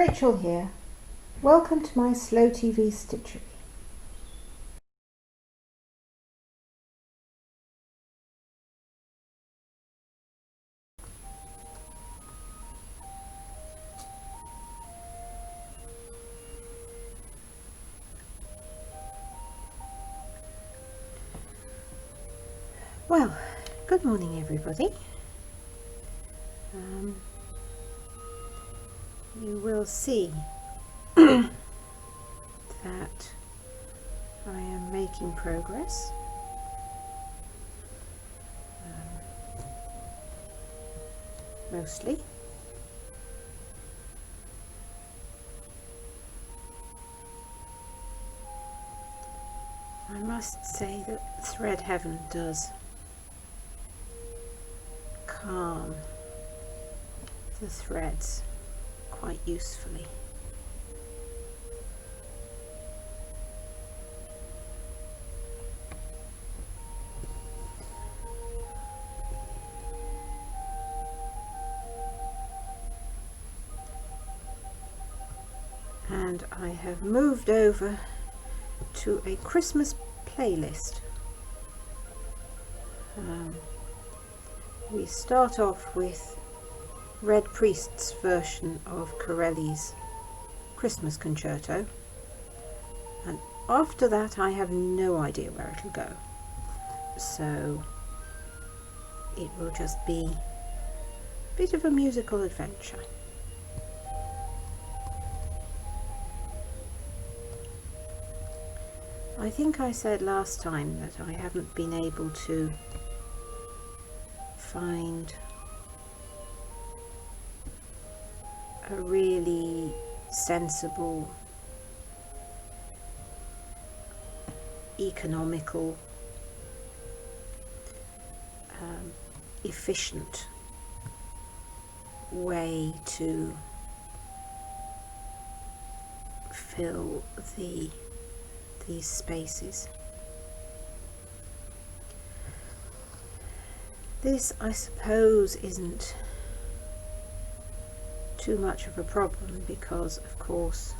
Rachel here. Welcome to my Slow TV Stitchery. Well, good morning everybody. You will see that I am making progress. Mostly. I must say that Thread Heaven does calm the threads quite usefully. And I have moved over to a Christmas playlist. We start off with Red Priest's version of Corelli's Christmas Concerto, and after that I have no idea where it'll go, so it will just be a bit of a musical adventure. I think I said last time that I haven't been able to find a really sensible, economical, efficient way to fill these spaces. This, I suppose, isn't too much of a problem because, of course,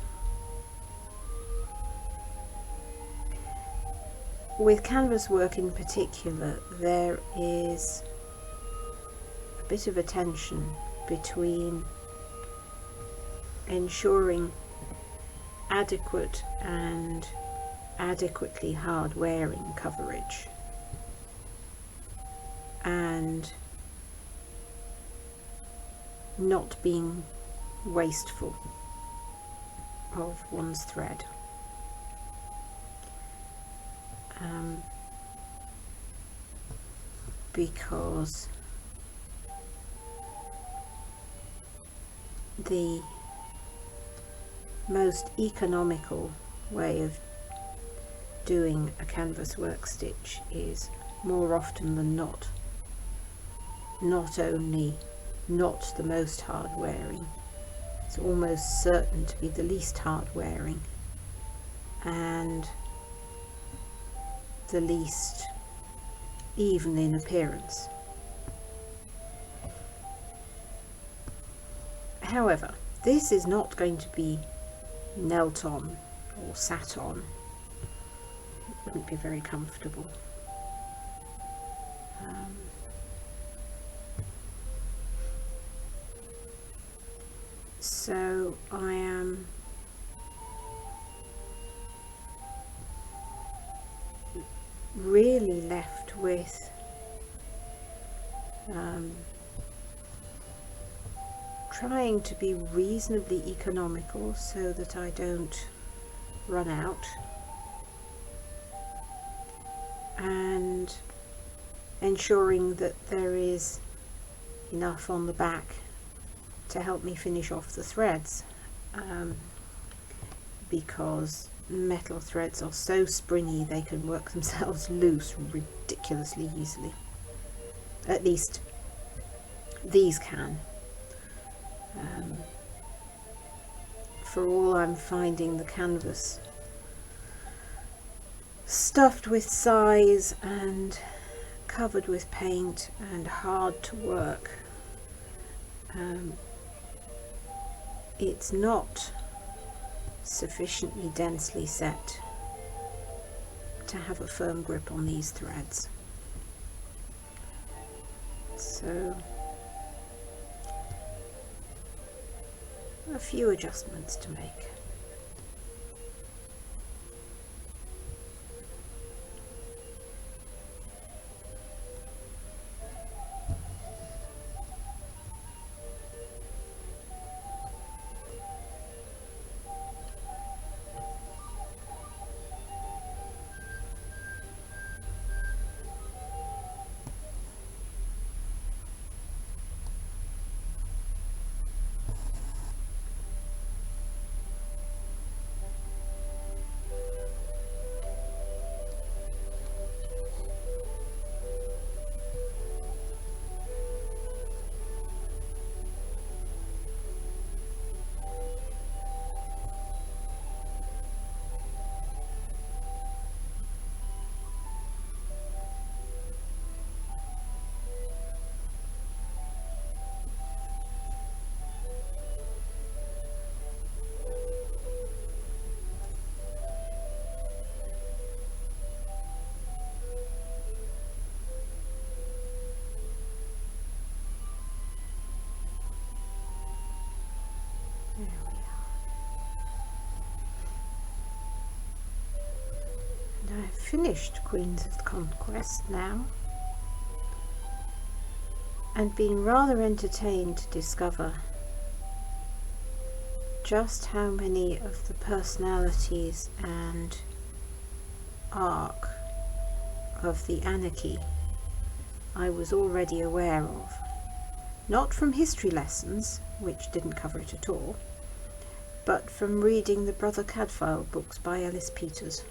with canvas work in particular, there is a bit of a tension between ensuring adequate and adequately hard wearing coverage and not being wasteful of one's thread. Because the most economical way of doing a canvas work stitch is more often than not only not the most hard wearing, it's almost certain to be the least hard wearing and the least even in appearance. However, this is not going to be knelt on or sat on. It wouldn't be very comfortable. So I am really left with trying to be reasonably economical so that I don't run out, and ensuring that there is enough on the back to help me finish off the threads, because metal threads are so springy they can work themselves loose ridiculously easily. At least these can. For all I'm finding the canvas stuffed with size and covered with paint and hard to work, it's not sufficiently densely set to have a firm grip on these threads. So a few adjustments to make. There we are. And I've finished Queens of the Conquest now, and been rather entertained to discover just how many of the personalities and arc of the anarchy I was already aware of. Not from history lessons, which didn't cover it at all, but from reading the Brother Cadfael books by Ellis Peters,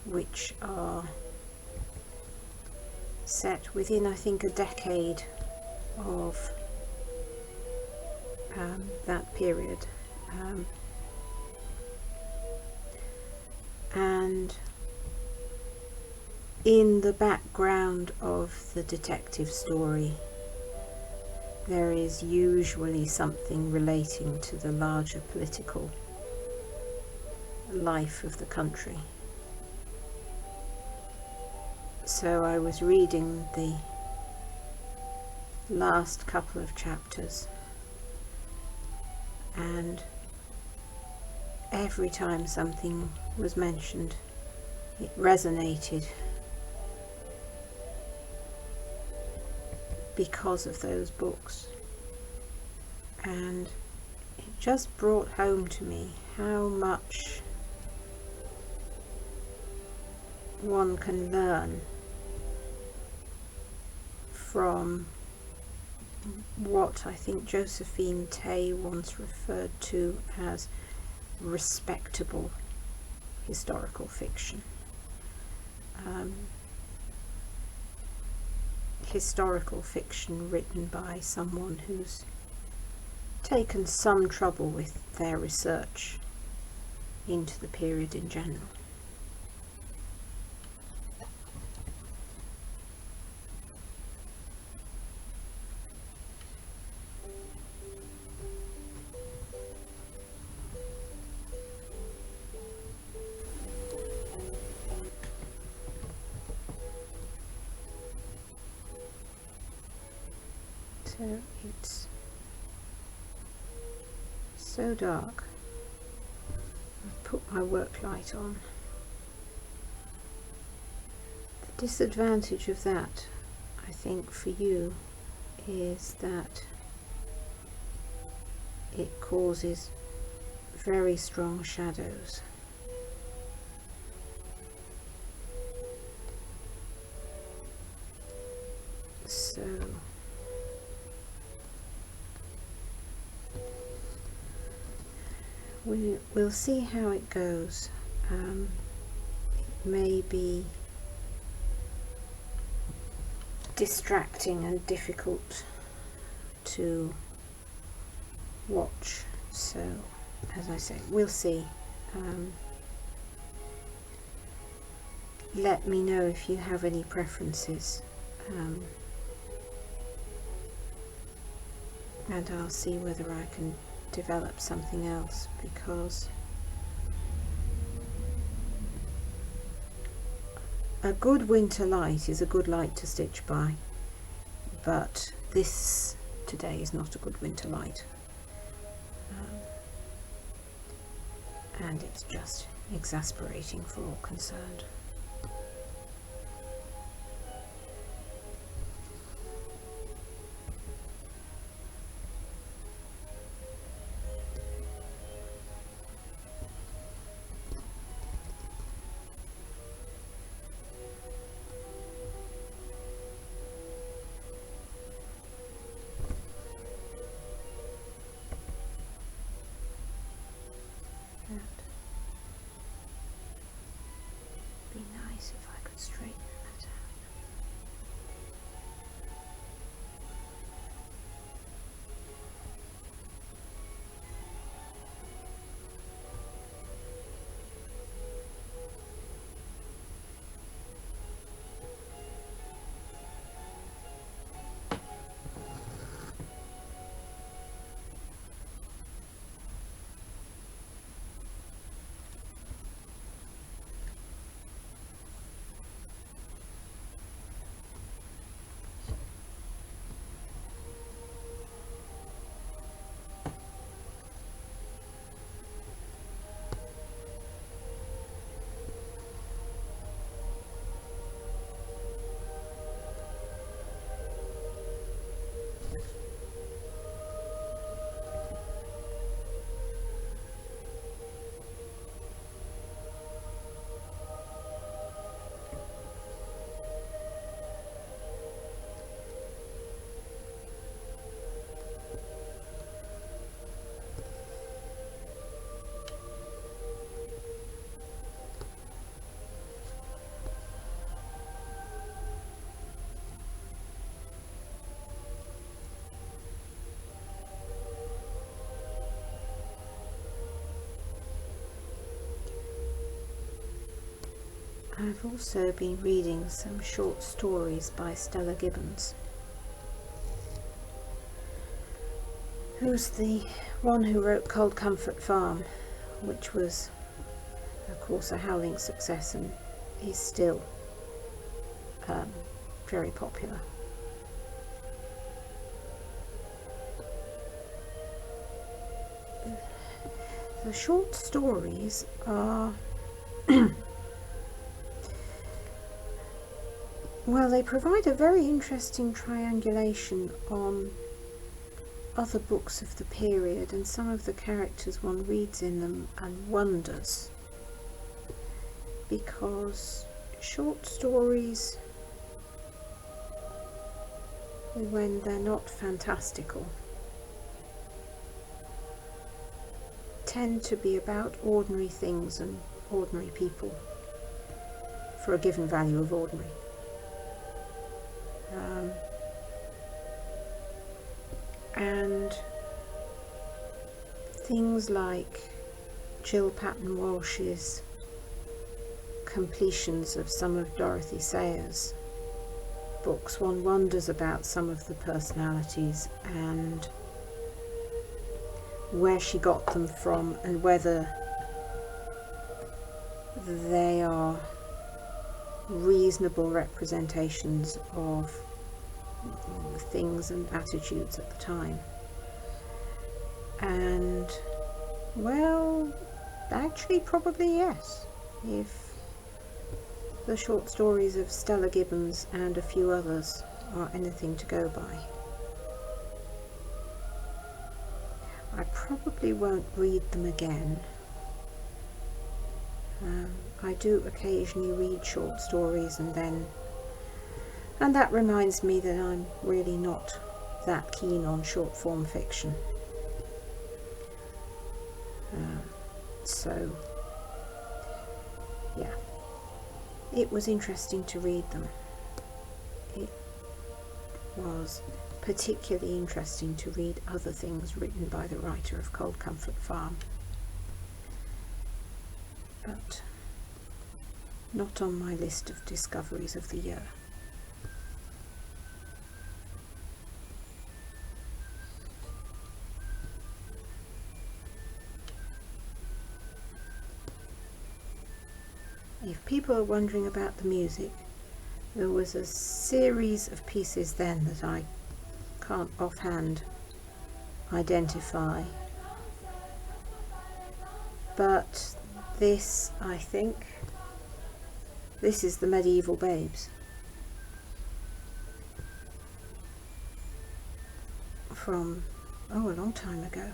which are set within, I think, a decade of that period. And in the background of the detective story, there is usually something relating to the larger political life of the country. So I was reading the last couple of chapters, and every time something was mentioned, it resonated because of those books, and it just brought home to me how much one can learn from what I think Josephine Tay once referred to as respectable historical fiction. Historical fiction written by someone who's taken some trouble with their research into the period in general. So it's so dark. I've put my work light on. The disadvantage of that, I think, for you is that it causes very strong shadows. So we'll see how it goes. It may be distracting and difficult to watch, so as I say, we'll see. Let me know if you have any preferences and I'll see whether I can develop something else, because a good winter light is a good light to stitch by, but this today is not a good winter light, and it's just exasperating for all concerned. Be nice if I could straighten that out. I've also been reading some short stories by Stella Gibbons, who's the one who wrote Cold Comfort Farm, which was of course a howling success and is still very popular. The short stories are well, they provide a very interesting triangulation on other books of the period, and some of the characters one reads in them and wonders, because short stories, when they're not fantastical, tend to be about ordinary things and ordinary people for a given value of ordinary. And things like Jill Patton Walsh's completions of some of Dorothy Sayers' books, one wonders about some of the personalities and where she got them from, and whether they are reasonable representations of things and attitudes at the time. And well, actually probably yes, if the short stories of Stella Gibbons and a few others are anything to go by. I probably won't read them again. I do occasionally read short stories, and that reminds me that I'm really not that keen on short form fiction. So yeah, it was interesting to read them. It was particularly interesting to read other things written by the writer of Cold Comfort Farm, but not on my list of discoveries of the year. if people are wondering about the music, there was a series of pieces then that I can't offhand identify, but this, I think, this is the Medieval Babes from, oh, a long time ago.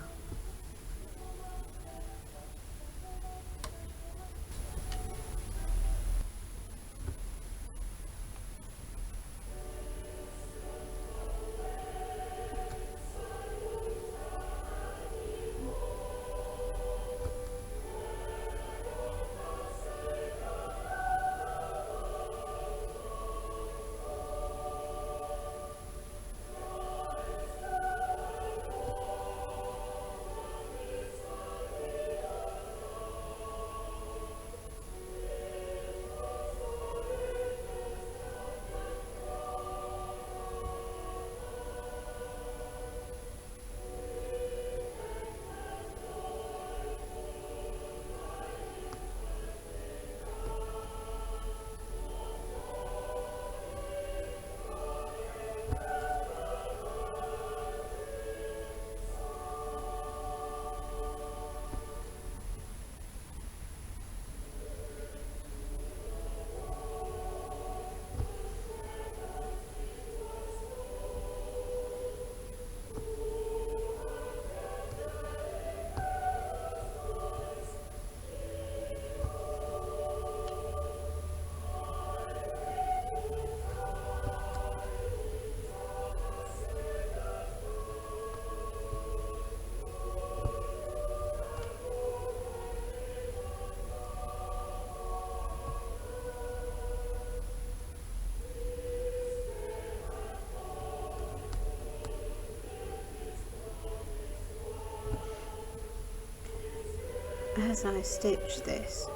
As I stitch this,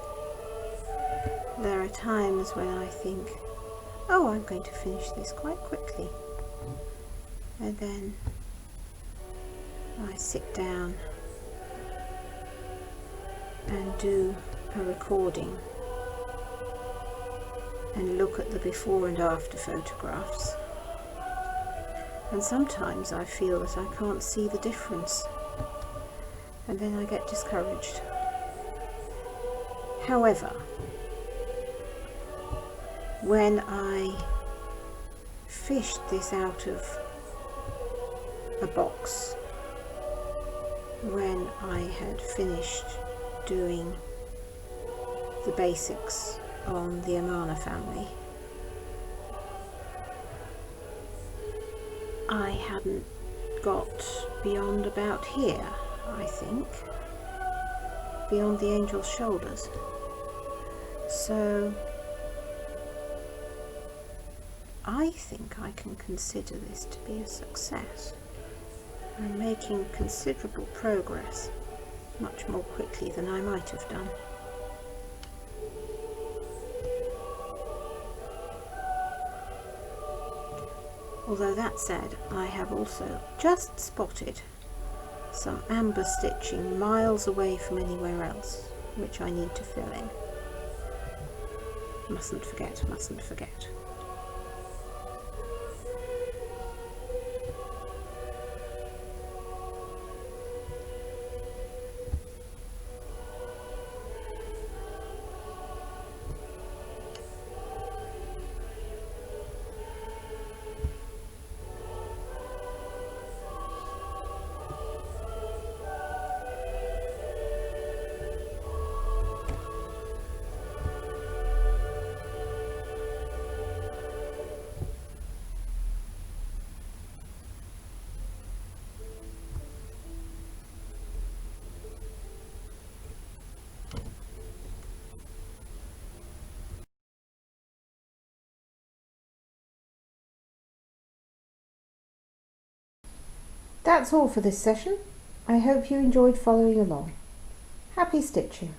there are times when I think, oh, I'm going to finish this quite quickly, and then I sit down and do a recording and look at the before and after photographs, and sometimes I feel that I can't see the difference, and then I get discouraged. However, when I fished this out of a box, when I had finished doing the basics on the Amana family, I hadn't got beyond about here, I think, beyond the angel's shoulders. So I think I can consider this to be a success. I'm making considerable progress, much more quickly than I might have done. Although that said, I have also just spotted some amber stitching miles away from anywhere else, which I need to fill in. Mustn't forget, mustn't forget. That's all for this session. I hope you enjoyed following along. Happy stitching!